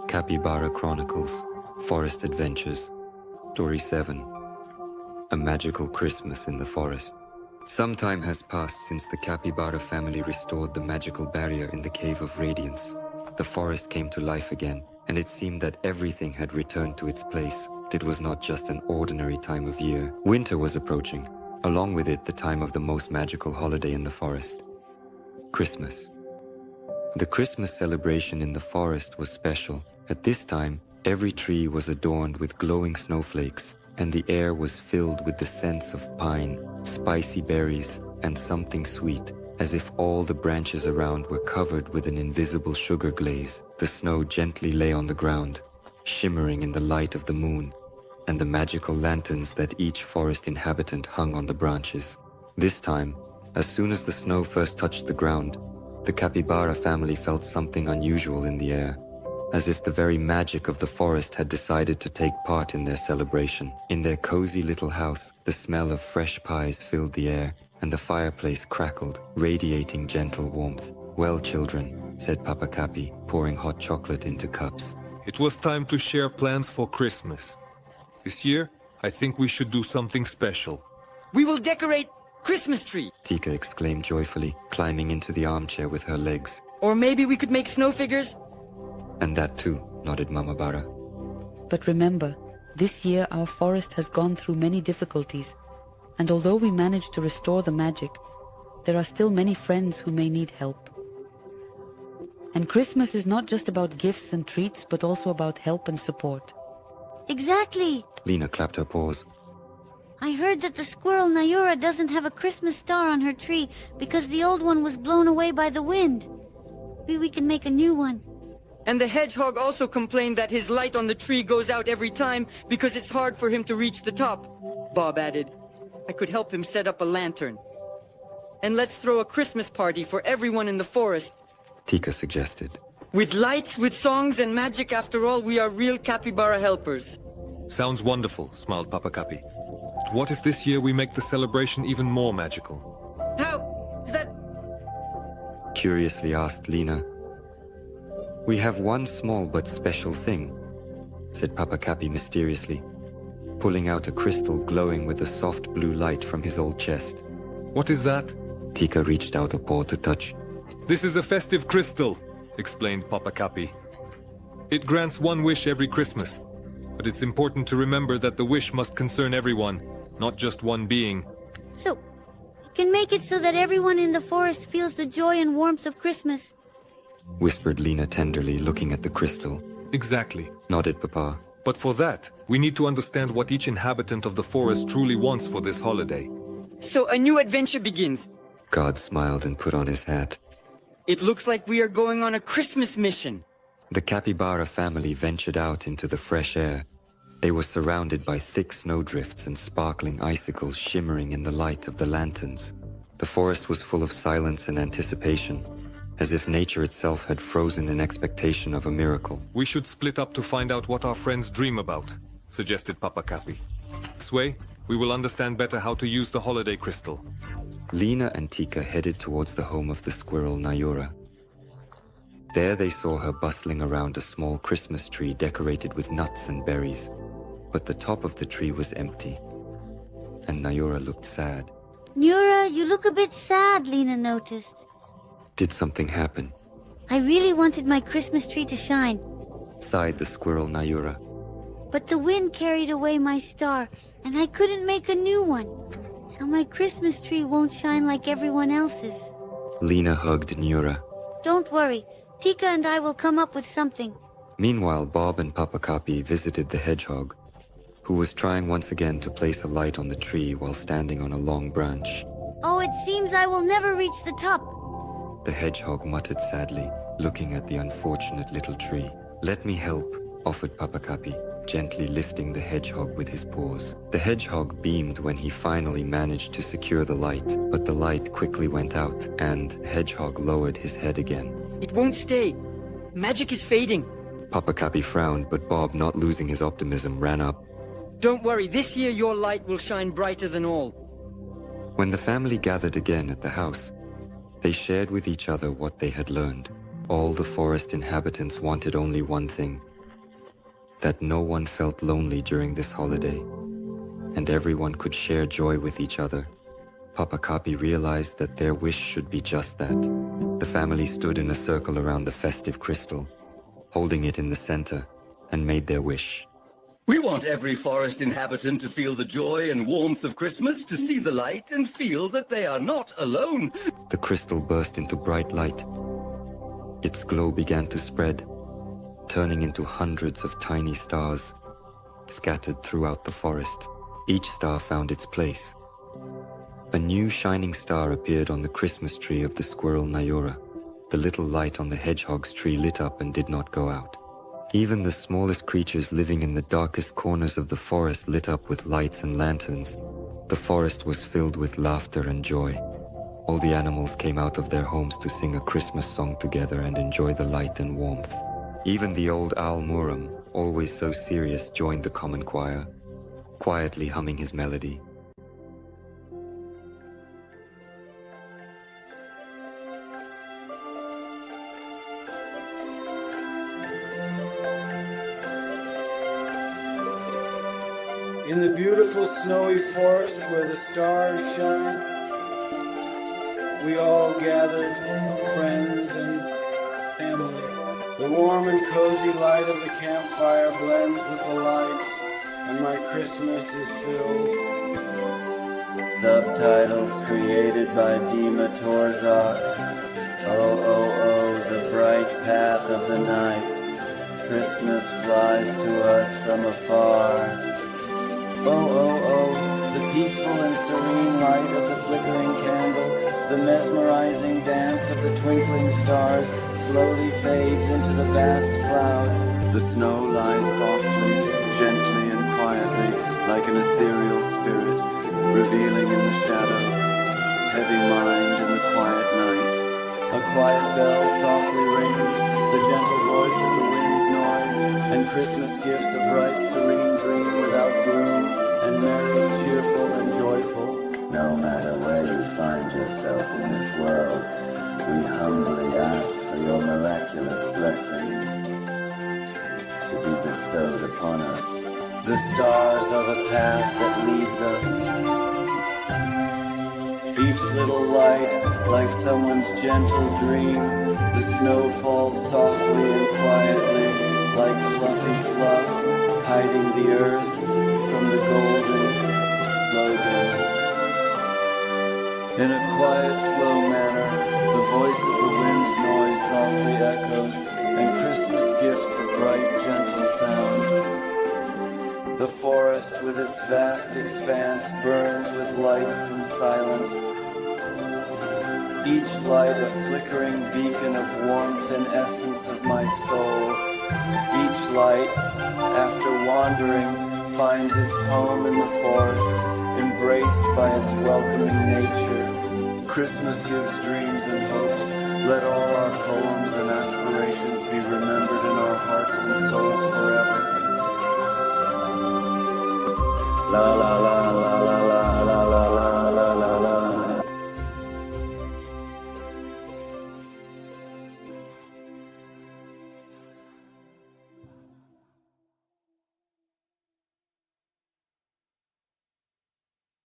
Capybara Chronicles, Forest Adventures, Story 7. A Magical Christmas in the Forest. Some time has passed since the Capybara family restored the magical barrier in the Cave of Radiance. The forest came to life again, and it seemed that everything had returned to its place. It was not just an ordinary time of year. Winter was approaching, along with it the time of the most magical holiday in the forest. Christmas. The Christmas celebration in the forest was special. At this time, every tree was adorned with glowing snowflakes, and the air was filled with the scents of pine, spicy berries, and something sweet, as if all the branches around were covered with an invisible sugar glaze. The snow gently lay on the ground, shimmering in the light of the moon, and the magical lanterns that each forest inhabitant hung on the branches. This time, as soon as the snow first touched the ground, the Capybara family felt something unusual in the air, as if the very magic of the forest had decided to take part in their celebration. In their cozy little house, the smell of fresh pies filled the air, and the fireplace crackled, radiating gentle warmth. "Well, children," said Papa Capi, pouring hot chocolate into cups. It was time to share plans for Christmas. This year, I think we should do something special. We will decorate Christmas tree. Tika exclaimed joyfully, climbing into the armchair with her legs. Or maybe we could make snow figures. "And that too," nodded Mama Barra. But remember, this year our forest has gone through many difficulties, and although we managed to restore the magic, there are still many friends who may need help. And Christmas is not just about gifts and treats, but also about help and support. Exactly. Lina clapped her paws. I heard that the squirrel Nayura doesn't have a Christmas star on her tree because the old one was blown away by the wind. Maybe we can make a new one. And the hedgehog also complained that his light on the tree goes out every time because it's hard for him to reach the top. Bob added, I could help him set up a lantern. And let's throw a Christmas party for everyone in the forest. Tika suggested. With lights, with songs and magic, after all, we are real capybara helpers. Sounds wonderful, smiled Papa Capi. But what if this year we make the celebration even more magical? How? Is that... Curiously asked Lina. "We have one small but special thing," said Papa Capi mysteriously, pulling out a crystal glowing with a soft blue light from his old chest. What is that? Tika reached out a paw to touch. This is a festive crystal, explained Papa Capi. It grants one wish every Christmas, but it's important to remember that the wish must concern everyone, not just one being. So, we can make it so that everyone in the forest feels the joy and warmth of Christmas. Whispered Lina tenderly, looking at the crystal. Exactly. Nodded Papa. But for that, we need to understand what each inhabitant of the forest truly wants for this holiday. So a new adventure begins. God smiled and put on his hat. It looks like we are going on a Christmas mission. The Capybara family ventured out into the fresh air. They were surrounded by thick snowdrifts and sparkling icicles shimmering in the light of the lanterns. The forest was full of silence and anticipation, as if nature itself had frozen in expectation of a miracle. We should split up to find out what our friends dream about, suggested Papa Capi. This way, we will understand better how to use the holiday crystal. Lina and Tika headed towards the home of the squirrel Nayura. There they saw her bustling around a small Christmas tree decorated with nuts and berries. But the top of the tree was empty, and Nayura looked sad. Nura, you look a bit sad, Lina noticed. Did something happen? I really wanted my Christmas tree to shine, Sighed the squirrel Nayura. but the wind carried away my star, and I couldn't make a new one. Now my Christmas tree won't shine like everyone else's. Lina hugged Nayura. Don't worry, Tika and I will come up with something. Meanwhile, Bob and Papa Capi visited the hedgehog, who was trying once again to place a light on the tree while standing on a long branch. Oh, it seems I will never reach the top. The hedgehog muttered sadly, looking at the unfortunate little tree. "Let me help," offered Papa Capi, gently lifting the hedgehog with his paws. The hedgehog beamed when he finally managed to secure the light, but the light quickly went out, and Hedgehog lowered his head again. It won't stay. Magic is fading. Papa Capi frowned, but Bob, not losing his optimism, ran up. Don't worry, this year your light will shine brighter than all. When the family gathered again at the house, they shared with each other what they had learned. All the forest inhabitants wanted only one thing: that no one felt lonely during this holiday, and everyone could share joy with each other. Papa Capi realized that their wish should be just that. The family stood in a circle around the festive crystal, holding it in the center, and made their wish. We want every forest inhabitant to feel the joy and warmth of Christmas, to see the light and feel that they are not alone. The crystal burst into bright light. Its glow began to spread, turning into hundreds of tiny stars scattered throughout the forest. Each star found its place. A new shining star appeared on the Christmas tree of the squirrel Nayura. The little light on the hedgehog's tree lit up and did not go out. Even the smallest creatures living in the darkest corners of the forest lit up with lights and lanterns. The forest was filled with laughter and joy. All the animals came out of their homes to sing a Christmas song together and enjoy the light and warmth. Even the old owl Muram, always so serious, joined the common choir, quietly humming his melody. In the beautiful snowy forest where the stars shine, we all gathered, friends and family. The warm and cozy light of the campfire blends with the lights, and my Christmas is filled. Subtitles created by Dima Torzak. Oh, oh, oh, the bright path of the night. Christmas flies to us from afar. Oh, oh, oh, the peaceful and serene light of the flickering candle, the mesmerizing dance of the twinkling stars slowly fades into the vast cloud. The snow lies softly, gently and quietly, like an ethereal spirit, revealing in the shadow, heavy mind in the quiet night. A quiet bell softly rings, the gentle voice of the wind's noise, and Christmas gifts a bright, serene dream without gloom, and merry, cheerful, and joyful. No matter where you find yourself in this world, we humbly ask for your miraculous blessings to be bestowed upon us. The stars are the path that leads us. Each little light, like someone's gentle dream. The snow falls softly and quietly, like fluffy fluff, hiding the earth from the golden Logan. In a quiet, slow manner, the voice of the wind's noise softly echoes, and Christmas gifts a bright, gentle sound. The forest with its vast expanse burns with lights and silence. Each light a flickering beacon of warmth and essence of my soul. Each light, after wandering, finds its home in the forest, embraced by its welcoming nature. Christmas gives dreams and hopes. Let all our poems and aspirations be remembered in our hearts and souls forever. La la la la la.